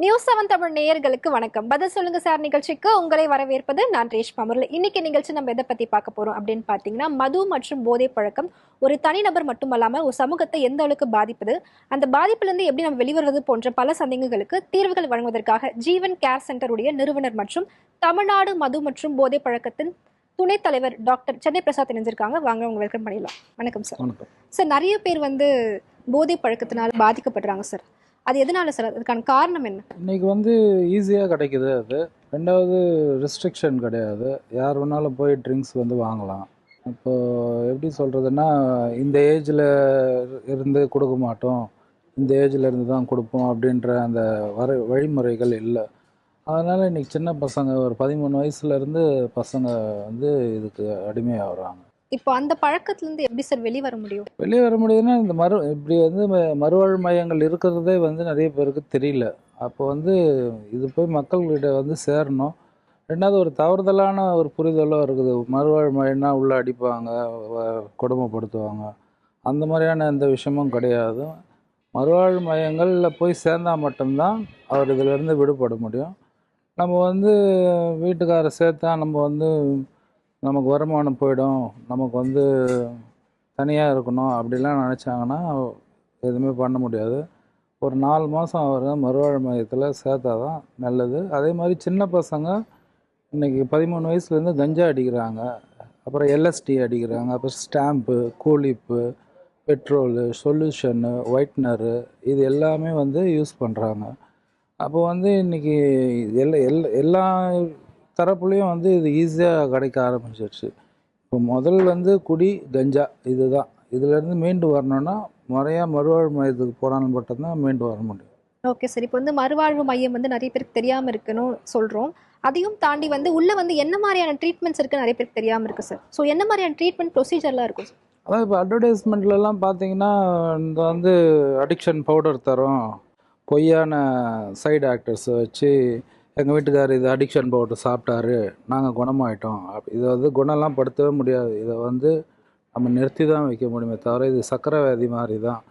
News 7 Tamil நேயர்களுக்கு வணக்கம். பதில் சொல்லுங்க சார் நிகழ்ச்சிக்கு உங்களை வரவேற்பது நான் ரேஷ்மா முரளி. இன்னைக்கு நிகழ்ச்சி நம்ம எதை பத்தி பார்க்க போறோம் அப்படின்னு பாத்தீங்கன்னா, மது மற்றும் போதை பழக்கம் ஒரு தனிநபர் மட்டுமல்லாம ஒரு சமூகத்தை எந்த அளவுக்கு பாதிப்பது, அந்த பாதிப்புல இருந்து எப்படி நம்ம வெளிவருவது போன்ற பல சந்தேகங்களுக்கு தீர்வுகள் வழங்குவதற்காக ஜீவன் கேர் சென்டருடைய நிறுவனர் மற்றும் தமிழ்நாடு மது மற்றும் போதை பழக்கத்தின் துணைத் தலைவர் டாக்டர் சென்னை பிரசாத் இணைஞ்சிருக்காங்க. வாங்க உங்க வெல்கம் பண்ணிடலாம். வணக்கம் சார். சார், நிறைய பேர் போதை பழக்கத்தினால பாதிக்கப்படுறாங்க சார். அது எதனால சார்? அதுக்கான காரணம் என்ன? இன்றைக்கி ஈஸியாக கிடைக்குது. அது ரெண்டாவது ரெஸ்ட்ரிக்ஷன் கிடையாது. யார் வேணாலும் போய் ட்ரிங்க்ஸ் வாங்கலாம். இப்போது எப்படி சொல்கிறதுன்னா, இந்த ஏஜில் இருந்து கொடுக்க மாட்டோம், இந்த ஏஜில் இருந்து தான் கொடுப்போம் அப்படின்ற அந்த வழிமுறைகள் இல்லை. அதனால் இன்றைக்கி சின்ன பசங்க ஒரு 13 வயசுலேருந்து பசங்க இதுக்கு அடிமையாகிறாங்க. இப்போ அந்த பழக்கத்துலேருந்து எப்படி சார் வெளியே வர முடியும்? வெளியே வர முடியுதுன்னா, இந்த இப்படி மறுவாழ்வு மையங்கள் இருக்கிறதே நிறைய பேருக்கு தெரியல. அப்போ இது போய் மக்கள்கிட்ட சேரணும். ரெண்டாவது ஒரு தவறுதலான ஒரு புரிதலும் இருக்குது. மறுவாழ்வு மையம்னா உள்ளே அடிப்பாங்க, கொடுமைப்படுத்துவாங்க, அந்த மாதிரியான எந்த விஷயமும் கிடையாது. மறுவாழ்வு மையங்களில் போய் சேர்ந்தால் மட்டும்தான் அவர் இதிலேருந்து விடுபட முடியும். நம்ம வீட்டுக்காரை சேர்த்தா நமக்கு வருமானம் போயிடும், நமக்கு தனியாக இருக்கணும் அப்படிலாம் நினச்சாங்கன்னா எதுவுமே பண்ண முடியாது. ஒரு 4 மாதம் அவர் மறுவாழ்வு மையத்தில் சேர்த்தா தான் நல்லது. அதே மாதிரி சின்ன பசங்க இன்றைக்கி 13 வயசுலேருந்து கஞ்சா அடிக்கிறாங்க, அப்புறம் எல்எஸ்டி அடிக்கிறாங்க, அப்புறம் stamp, Cool Lip, petrol, solution, whitener, இது எல்லாமே யூஸ் பண்ணுறாங்க. அப்போ இன்றைக்கி எல்லா தரப்புலையும் இது ஈஸியாக கிடைக்க ஆரம்பிச்சிருச்சு. இப்போ முதல் குடி, கஞ்சா, இதுதான். இதிலேருந்து மீண்டு வரணுன்னா முறையாக மறுவாழ்வு மையத்துக்கு போனாலும் மட்டும்தான் மீண்டு வர முடியும். Okay sir. இப்போ மறுவாழ்வு மையம் நிறைய பேருக்கு தெரியாமல் இருக்குன்னு சொல்கிறோம். அதையும் தாண்டி உள்ள என்ன மாதிரியான ட்ரீட்மெண்ட்ஸ் இருக்குன்னு நிறைய பேருக்கு தெரியாமல் இருக்குது சார். ஸோ என்ன மாதிரியான ட்ரீட்மெண்ட் ப்ரொசீஜர்லாம் இருக்கும் சார்? அதாவது இப்போ அட்வர்டைஸ்மெண்ட்லலாம் பார்த்தீங்கன்னா, இந்த அடிக்ஷன் பவுடர் தரோம், பொய்யான சைடு ஆக்டர்ஸை வச்சு எங்கள் வீட்டுக்கார் இது அடிக்ஷன் பவுடர் சாப்பிட்டாரு, நாங்கள் குணமாயிட்டோம். இதை குணம்லாம் படுத்தவே முடியாது. இதை நம்ம நிறுத்தி தான் வைக்க முடியுமே தவிர, இது சர்க்கரை வியாதி மாதிரி தான்.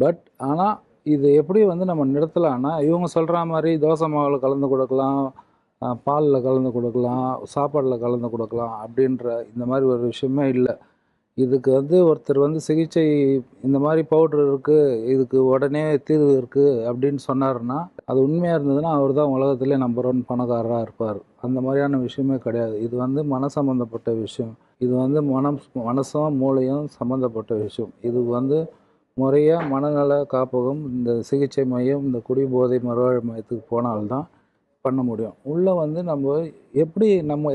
பட் ஆனால் இது எப்படி நம்ம நிறுத்தலான்னா, இவங்க சொல்கிற மாதிரி தோசை மாவில் கலந்து கொடுக்கலாம், பாலில் கலந்து கொடுக்கலாம், சாப்பாடில் கலந்து கொடுக்கலாம் அப்படின்ற இந்த மாதிரி ஒரு விஷயமே இல்லை. இதுக்கு ஒருத்தர் சிகிச்சை இந்த மாதிரி பவுட்ரு இருக்குது, இதுக்கு உடனே தீர்வு இருக்குது அப்படின்னு சொன்னார்னா, அது உண்மையாக இருந்ததுன்னா அவர் தான் உலகத்திலே நம்பர் 1 பணக்காரராக இருப்பார். அந்த மாதிரியான விஷயமே கிடையாது. இது மன சம்மந்தப்பட்ட விஷயம். இது மனசும் மூளையும் சம்மந்தப்பட்ட விஷயம். இது முறையாக மனநல காப்பகம், இந்த சிகிச்சை மையம், இந்த குடிபோதை மறுவாழ்வு மையத்துக்கு போனால்தான் பண்ண முடியும். உள்ளே நம்ம எப்படி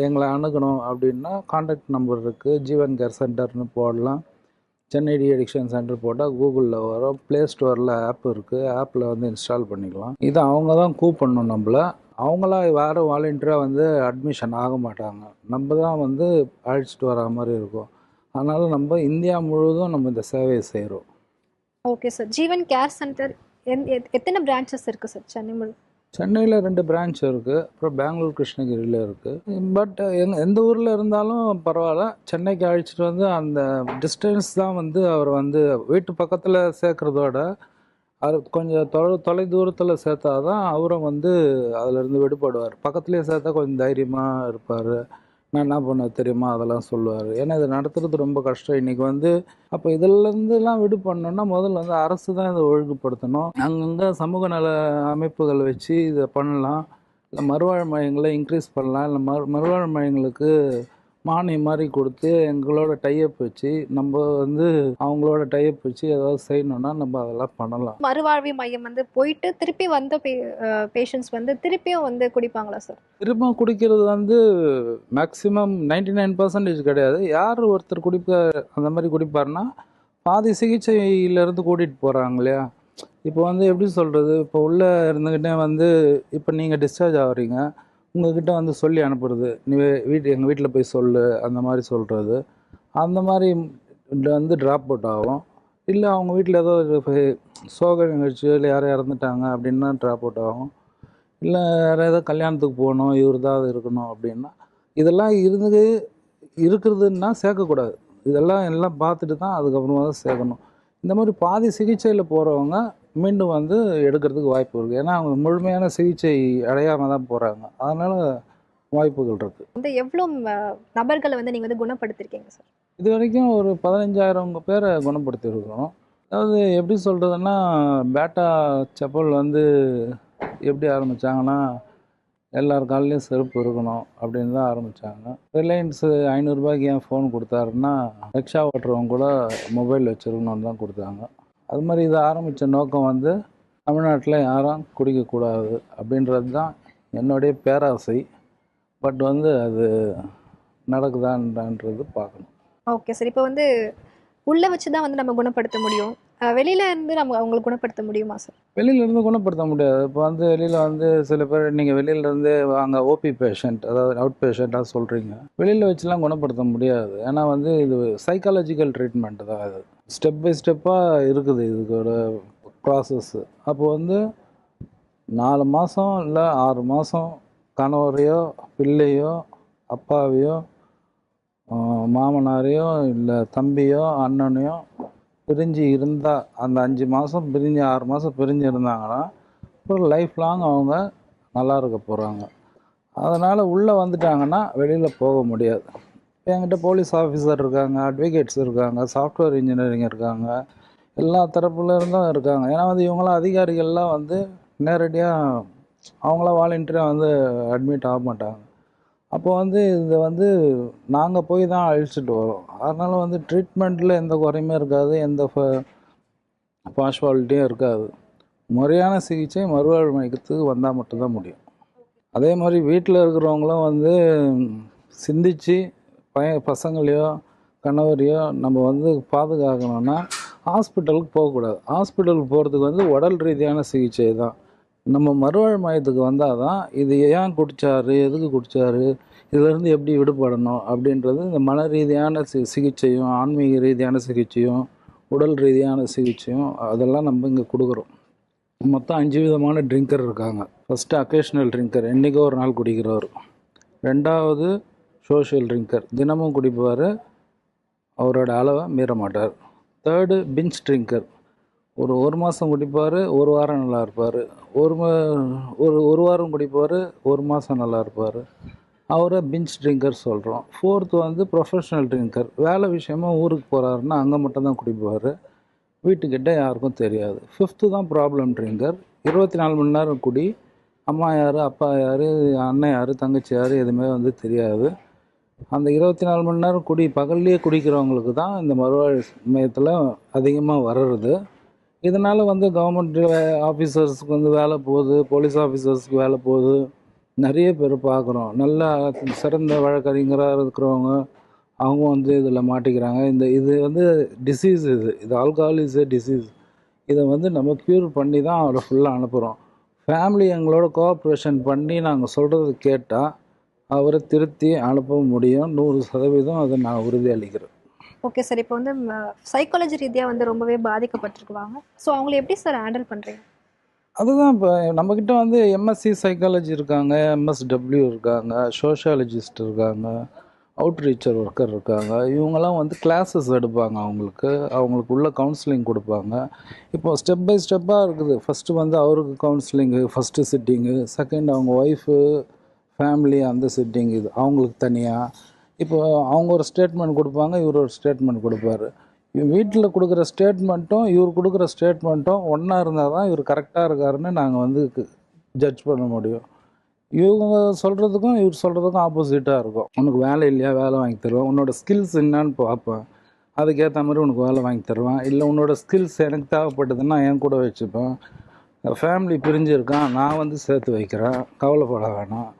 எங்களை அணுகணும் அப்படின்னா, கான்டாக்ட் நம்பர் இருக்குது. ஜீவன் கேர் சென்டர்னு போடலாம். சென்னை டி அடிக்ஷன் சென்டர் போட்டால் கூகுளில் வரும். ப்ளே ஸ்டோரில் ஆப் இருக்குது, ஆப்பில் இன்ஸ்டால் பண்ணிக்கலாம். இதை அவங்க தான் கூப்பிடணும் நம்மளை. அவங்களா யாரும் வாலண்டியராக அட்மிஷன் ஆக மாட்டாங்க. நம்ம தான் அழைச்சிட்டு வர மாதிரி இருக்கும். அதனால் நம்ம இந்தியா முழுவதும் நம்ம இந்த சேவையை செய்கிறோம். Okay sir. Jeevan care centre எத்தனை பிரான்ச்சஸ் இருக்குது சார்? சென்னையில் 2 பிரான்ச் இருக்குது, அப்புறம் பெங்களூர், கிருஷ்ணகிரியில் இருக்குது. பட் எந்த ஊரில் இருந்தாலும் பரவாயில்ல, சென்னைக்கு அழைச்சிட்டு அந்த டிஸ்டன்ஸ் தான் அவர் வீட்டு பக்கத்தில் சேர்க்குறதோட அது கொஞ்சம் தொலை தூரத்தில் சேர்த்தா தான் அவரும் அதிலேருந்து விடுபடுவார். பக்கத்துலேயே சேர்த்தா கொஞ்சம் தைரியமாக இருப்பார். நான் என்ன பண்ண தெரியுமா அதெல்லாம் சொல்லுவார். ஏன்னா இதை நடத்துறது ரொம்ப கஷ்டம். இன்றைக்கி அப்போ இதிலேருந்துலாம் விடுபடணுன்னா முதல்ல அரசு தான் இதை ஒழுங்குபடுத்தணும். அங்கங்கே சமூக நல அமைப்புகள் வச்சு இதை பண்ணலாம். இல்லை மறுவாழ்வு மையங்களை இன்க்ரீஸ் பண்ணலாம். இல்லை மறுவாழ்வு மையங்களுக்கு மானியம் மாதிரி கொடுத்து எங்களோட டைப் வச்சு நம்ம அவங்களோட டைப் வச்சு ஏதாவது செய்யணும்னா நம்ம அதெல்லாம் பண்ணலாம். மறுவாழ்வு மையம் போயிட்டு திருப்பி வந்த பேஷண்ட்ஸ் திருப்பியும் குடிப்பாங்களா சார்? திரும்ப குடிக்கிறது மேக்ஸிமம் 99% கிடையாது. யார் ஒருத்தர் அந்த மாதிரி குடிப்பாருன்னா, பாதி சிகிச்சையிலேருந்து கூட்டிகிட்டு போகிறாங்க இல்லையா. இப்போ எப்படி சொல்கிறது, இப்போ உள்ளே இருந்துக்கிட்டே இப்போ நீங்கள் டிஸ்சார்ஜ் ஆகிறீங்க, உங்கள்கிட்ட சொல்லி அனுப்புறது, நீ எங்கள் வீட்டில் போய் சொல்லு, அந்த மாதிரி சொல்கிறது. அந்த மாதிரி ட்ராப் அவுட் ஆகும். இல்லை அவங்க வீட்டில் ஏதோ சோக நிகழ்ச்சி, இல்லை யாரும் இறந்துட்டாங்க அப்படின்னா ட்ராப் அவுட் ஆகும். இல்லை வேறு ஏதோ கல்யாணத்துக்கு போகணும், இவர் தான் இருக்கணும் அப்படின்னா, இதெல்லாம் இருக்குதுன்னா சேர்க்கக்கூடாது. எல்லாம் பார்த்துட்டு தான் அதுக்கப்புறமா தான் சேர்க்கணும். இந்த மாதிரி பாதி சிகிச்சையில் போகிறவங்க மீண்டும் வந்து எடுக்கிறதுக்கு வாய்ப்பு இருக்குது. ஏன்னா அவங்க முழுமையான சிகிச்சை அடையாமல் தான் போகிறாங்க. அதனால் வாய்ப்புகள் இருக்குது. வந்து எவ்வளோ நபர்களை வந்து நீங்கள் வந்து குணப்படுத்திருக்கீங்க சார்? இது வரைக்கும் ஒரு 15,000 பேரை குணப்படுத்தியிருக்கிறோம். அதாவது எப்படி சொல்கிறதுன்னா, பேட்டா செப்பல் வந்து எப்படி ஆரம்பித்தாங்கன்னா, எல்லார் கால்லையும் செருப்பு இருக்கணும் அப்படின்னு தான் ஆரம்பித்தாங்க. ரிலையன்ஸு 500 ரூபாய்க்கு ஏன் ஃபோன் கொடுத்தாருன்னா, ரிக்ஷா ஓட்டுறவங்க கூட மொபைல் வச்சுருக்கணும்னு தான் கொடுத்தாங்க. அது மாதிரி இதை ஆரம்பித்த நோக்கம் வந்து தமிழ்நாட்டில் யாரும் குடிக்கக்கூடாது அப்படின்றது தான் என்னுடைய பேராசை. பட் வந்து அது நடக்குதான்றது பார்க்கணும். Okay sir. இப்போ வந்து உள்ளே வச்சு தான் வந்து நம்ம குணப்படுத்த முடியும். வெளியில இருந்து நம்ம அவங்களை குணப்படுத்த முடியுமா சார்? வெளியிலேருந்து குணப்படுத்த முடியாது. இப்போ வந்து வெளியில் வந்து சில பேர் நீங்கள் வெளியிலேருந்து வாங்க ஓபி பேஷண்ட், அதாவது அவுட் பேஷண்ட்டாக சொல்கிறீங்க. வெளியில் வச்சுலாம் குணப்படுத்த முடியாது. ஏன்னா வந்து இது சைக்காலஜிக்கல் ட்ரீட்மெண்ட் தான். இது ஸ்டெப் பை ஸ்டெப்பாக இருக்குது இதுக்கு ஒரு ப்ராசஸ்ஸு. அப்போது வந்து 4 மாதம் இல்லை 6 மாதம் கணவரையோ பிள்ளையோ அப்பாவையோ மாமனாரையோ இல்லை தம்பியோ அண்ணனையோ பிரிஞ்சு இருந்தால், அந்த 5 மாதம் பிரிஞ்சு 6 மாதம் பிரிஞ்சு இருந்தாங்கன்னா அப்புறம் லைஃப் லாங் அவங்க நல்லா இருக்க போகிறாங்க. அதனால் உள்ளே வந்துட்டாங்கன்னா வெளியில் போக முடியாது. என்கிட்ட போலீஸ் ஆஃபீஸர் இருக்காங்க, அட்வொகேட்ஸ் இருக்காங்க, சாஃப்ட்வேர் இன்ஜினியரிங் இருக்காங்க, எல்லா தரப்புல இருந்தும் இருக்காங்க. ஏன்னா வந்து இவங்களாம் அதிகாரிகள்லாம் வந்து நேரடியாக அவங்களாம் வாலண்டியராக வந்து அட்மிட் ஆக மாட்டாங்க. அப்போ வந்து இதை வந்து நாங்கள் போய் தான் அழிச்சிட்டு வரோம். அதனால் வந்து ட்ரீட்மெண்ட்டில் எந்த குறையுமே இருக்காது, எந்த பாஷ்வாலிட்டியும் இருக்காது. முறையான சிகிச்சை மறுவாழ்வு மையத்துக்கு வந்தால் மட்டும்தான் முடியும். அதே மாதிரி வீட்டில் இருக்கிறவங்களும் வந்து சிந்தித்து பசங்களையோ கணவரையோ நம்ம வந்து பாதுகாக்கணும்னா ஹாஸ்பிட்டலுக்கு போகக்கூடாது. ஹாஸ்பிட்டலுக்கு போகிறதுக்கு வந்து உடல் ரீதியான சிகிச்சை தான். நம்ம மறுவாழ்வு மையத்துக்கு வந்தால் தான் இது ஏன் குடித்தாரு, எதுக்கு குடித்தாரு, இதிலேருந்து எப்படி விடுபடணும் அப்படின்றது இந்த மன ரீதியான சிகிச்சையும் ஆன்மீக ரீதியான சிகிச்சையும் உடல் ரீதியான சிகிச்சையும் அதெல்லாம் நம்ம இங்கே கொடுக்குறோம். மொத்தம் 5 விதமான ட்ரிங்கர் இருக்காங்க. ஃபஸ்ட்டு அக்கேஷ்னல் ட்ரிங்கர், என்றைக்கோ ஒரு நாள் குடிக்கிறவர். 2வது சோஷியல் ட்ரிங்கர், தினமும் குடிப்பார், அவரோட அளவை மீற மாட்டார். 3rd பிஞ்ச் ட்ரிங்கர், ஒரு மாதம் குடிப்பார், ஒரு வாரம் நல்லா இருப்பார். ஒரு வாரம் குடிப்பார், ஒரு மாதம் நல்லா இருப்பார். அவரை பிஞ்ச் ட்ரிங்கர் சொல்கிறோம். 4th வந்து ப்ரொஃபஷ்னல் ட்ரிங்கர், வேலை விஷயமா ஊருக்கு போகிறாருன்னா அங்கே மட்டும்தான் குடிப்பார், வீட்டுக்கிட்ட யாருக்கும் தெரியாது. 5th தான் ப்ராப்ளம் ட்ரிங்கர், 24 மணி நேரம் குடி, அம்மா யார், அப்பா யார், அண்ணன் யார், தங்கச்சி யார் எதுவுமே வந்து தெரியாது. அந்த 24 மணி நேரம் பகல்லையே குடிக்கிறவங்களுக்கு தான் இந்த மறுவாழ்வு மையத்தில் அதிகமாக வர்றது. இதனால் வந்து கவர்மெண்ட் ஆஃபீஸர்ஸுக்கு வந்து வேலை போகுது, போலீஸ் ஆஃபீஸர்ஸுக்கு வேலை போகுது, நிறைய பேர் பார்க்குறோம். நல்லா சிறந்த வழக்கறிஞராக இருக்கிறவங்க அவங்க வந்து இதில் மாட்டிக்கிறாங்க. இது வந்து டிசீஸ், இது ஆல்கஹால் இஸ் ஏ டிசீஸ். இதை வந்து நம்ம க்யூர் பண்ணி தான் அவரை ஃபுல்லாக அனுப்புகிறோம். ஃபேமிலி எங்களோட கோஆப்ரேஷன் பண்ணி நாங்கள் சொல்கிறது கேட்டால் அவரை திருத்தி அனுப்ப முடியும். 100% அதை நான் உறுதி அளிக்கிறேன். Okay sir. இப்போ வந்து சைக்காலஜி ரீதியாக வந்து ரொம்பவே பாதிக்கப்பட்டிருக்குவாங்க. ஸோ அவங்கள எப்படி சார் ஹேண்டில் பண்ணுறீங்க? அதுதான் இப்போ நம்மக்கிட்ட வந்து எம்எஸ்சி சைக்காலஜி இருக்காங்க, எம்எஸ்டபிள்யூ இருக்காங்க, சோஷியாலஜிஸ்ட் இருக்காங்க, அவுட்ரீச்சர் ஒர்க்கர் இருக்காங்க. இவங்கெல்லாம் வந்து கிளாஸஸ் எடுப்பாங்க, அவங்களுக்கு உள்ள கவுன்சிலிங் கொடுப்பாங்க. இப்போ ஸ்டெப் பை ஸ்டெப்பாக இருக்குது. ஃபஸ்ட்டு வந்து அவருக்கு கவுன்சிலிங்கு, ஃபஸ்ட்டு சிட்டிங்கு, செகண்ட் அவங்க ஒய்ஃபு ஃபேமிலி அந்த சிட்டிங், இது அவங்களுக்கு தனியாக. இப்போ அவங்க ஒரு ஸ்டேட்மெண்ட் கொடுப்பாங்க, இவர் ஒரு ஸ்டேட்மெண்ட் கொடுப்பாரு. வீட்டில் கொடுக்குற ஸ்டேட்மெண்ட்டும் இவர் கொடுக்குற ஸ்டேட்மெண்ட்டும் ஒன்றா இருந்தால் தான் இவர் கரெக்டாக இருக்காருன்னு நாங்கள் வந்து ஜட்ஜ் பண்ண முடியும். இவங்க சொல்கிறதுக்கும் இவர் சொல்கிறதுக்கும் ஆப்போசிட்டாக இருக்கும். உனக்கு வேலை இல்லையா, வேலை வாங்கி தருவேன், உன்னோட ஸ்கில்ஸ் என்னான்னு பார்ப்பேன், அதுக்கேற்ற மாதிரி உனக்கு வேலை வாங்கி தருவேன், இல்லை உன்னோட ஸ்கில்ஸ் எனக்கு தேவைப்பட்டதுன்னா என் கூட வச்சுப்பேன், ஃபேமிலி பிரிஞ்சிருக்கான் நான் வந்து சேர்த்து வைக்கிறேன், கவலைப்பட வேணாம்.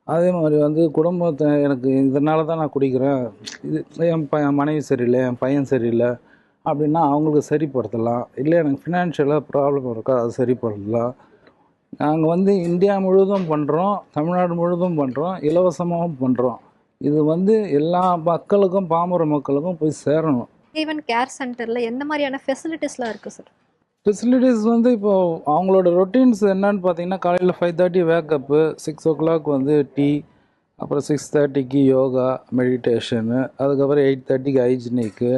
அதே மாதிரி வந்து குடும்பத்தை எனக்கு இதனால தான் நான் குடிக்கிறேன், இது என் மனைவி சரியில்லை, என் பையன் சரியில்லை அப்படின்னா அவங்களுக்கு சரிப்படுத்தலாம். இல்லை எனக்கு ஃபினான்ஷியலாக ப்ராப்ளம் இருக்கா, அதை சரிப்படுத்தலாம். நாங்கள் வந்து இந்தியா முழுவதும் பண்ணுறோம், தமிழ்நாடு முழுவதும் பண்ணுறோம், இலவசமாகவும் பண்ணுறோம். இது வந்து எல்லா மக்களுக்கும், பாமர மக்களுக்கும் போய் சேரணும். ஈவன் கேர் சென்டரில் எந்த மாதிரியான ஃபெசிலிட்டிஸ்லாம் இருக்குது சார்? ஃபெசிலிட்டிஸ் வந்து இப்போது அவங்களோட ரொட்டீன்ஸ் என்னன்னு பார்த்தீங்கன்னா, காலையில் 5:30 வேக்கப்பு, 6 o'clock வந்து டீ, அப்புறம் 6:30க்கு யோகா மெடிடேஷனு, அதுக்கப்புறம் 8:30க்கு ஹைஜினிக்கு,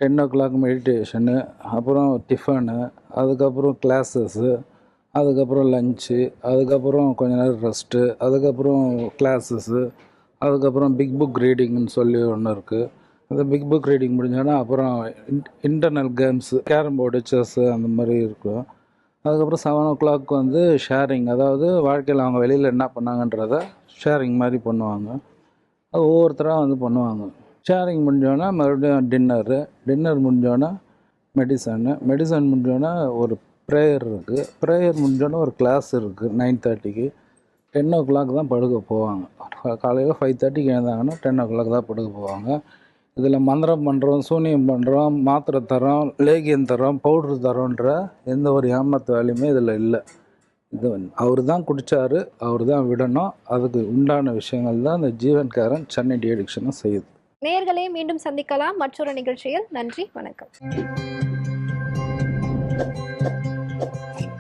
10 o'clock மெடிடேஷனு, அப்புறம் டிஃபனு, அதுக்கப்புறம் கிளாஸஸ்ஸு, அதுக்கப்புறம் லஞ்சு, அதுக்கப்புறம் கொஞ்ச நேரம் ரெஸ்ட்டு, அதுக்கப்புறம் கிளாஸஸ்ஸு, அதுக்கப்புறம் பிக் புக் ரீடிங்னு சொல்லி ஒன்று இருக்குது. அந்த பிக் புக் ரீடிங் முடிஞ்சோன்னா அப்புறம் internal games, carrom board, chess அந்த மாதிரி இருக்கும். அதுக்கப்புறம் 7 o'clock வந்து ஷேரிங், அதாவது வாழ்க்கையில் அவங்க வெளியில் என்ன பண்ணாங்கன்றத ஷேரிங் மாதிரி பண்ணுவாங்க. அது ஒவ்வொருத்தராக வந்து பண்ணுவாங்க. ஷேரிங் முடிஞ்சோன்னா மறுபடியும் டின்னர் முடிஞ்சோன்னா மெடிசன் முடிஞ்சோன்னா ஒரு ப்ரேயர் இருக்குது. ப்ரேயர் முடிஞ்சோன்னா ஒரு கிளாஸ் இருக்குது 9:30க்கு. 10 o'clock தான் படுக்க போவாங்க. காலையில் 5:30க்கு எழுந்தாங்கன்னா 10 o'clock தான் படுக்க போவாங்க. இதில் மந்திரம் பண்ணுறோம், சூனியம் பண்ணுறோம், மாத்திரை தரோம், லேகியம் தரோம், பவுட்ரு தரோன்ற எந்த ஒரு ஏமாத்து வேலையுமே இதில் இல்லை. இது அவர் தான் குடித்தார், அவர் தான் விடணும். அதுக்கு உண்டான விஷயங்கள் தான் இந்த ஜீவன் கேரன் சென்னை டி அடிக்ஷனும் செய்யுது. நேயர்களே, மீண்டும் சந்திக்கலாம் மற்றொரு நிகழ்ச்சியில். நன்றி, வணக்கம்.